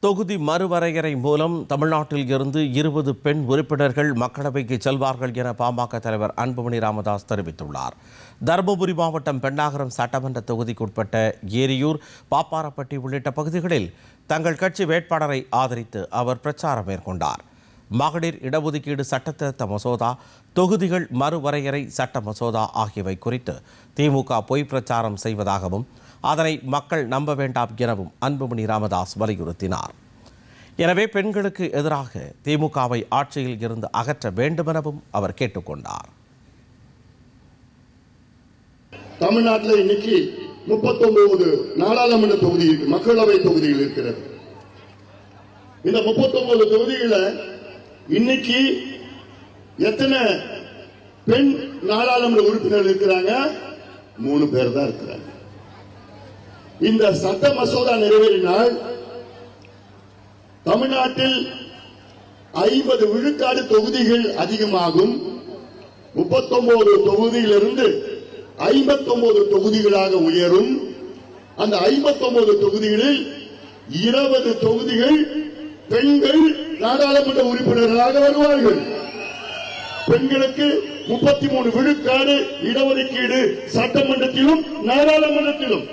தொகுதி மறுவரையறை மூலம் தமிழ்நாட்டில் இருந்து 20 பெண் உறுப்பினர்கள் மக்களவைக்கு செல்வார்கள் என பாமக தலைவர் அன்புமணி ராமதாஸ் தெரிவித்துள்ளார். தருமபுரி மாவட்டம் பெண்ணாகரம் சட்டமன்ற தொகுதிக்குட்பட்ட ஏரியூர், பாப்பாரப்பட்டி உள்ளிட்ட பகுதிகளில் தங்கள் கட்சி வேட்பாளரை ஆதரித்து அவர் பிரச்சாரம் மேற்கொண்டார். மகளிர் இடஒதுக்கீடு சட்டத்திருத்த மசோதா, தொகுதிகள் மறுவரையறை சட்ட மசோதா ஆகியவை குறித்து திமுக பொய் பிரச்சாரம் செய்வதாகவும் அதனை மக்கள் நம்ப வேண்டாம் எனவும் அன்புமணி ராமதாஸ் வலியுறுத்தினார். எனவே பெண்களுக்கு எதிராக திமுகவை ஆட்சியில் இருந்து அகற்ற வேண்டும் எனவும் அவர் கேட்டுக்கொண்டார். தமிழ்நாட்டில் இன்னைக்கு 39 நாடாளுமன்ற தொகுதி மக்களவை தொகுதிகள் இருக்கிறது. இந்த 39 தொகுதிகளை இன்னைக்கு எத்தனை பெண் நாடாளுமன்ற உறுப்பினர்கள் இருக்கிறாங்க? 3 பேர் தான் இருக்கிறாங்க. இந்த சட்ட மசோதா நிறைவேறினால் தமிழ்நாட்டில் 50 விழுக்காடு தொகுதிகள் அதிகமாகும். 39 தொகுதியிலிருந்து 59 தொகுதிகளாக உயரும். அந்த 59 தொகுதிகளில் 20 தொகுதிகள் பெண்கள் நாடாளுமன்ற உறுப்பினர்களாக வருவார்கள். பெண்களுக்கு 33 விழுக்காடு இடஒதுக்கீடு சட்டமன்றத்திலும் நாடாளுமன்றத்திலும்.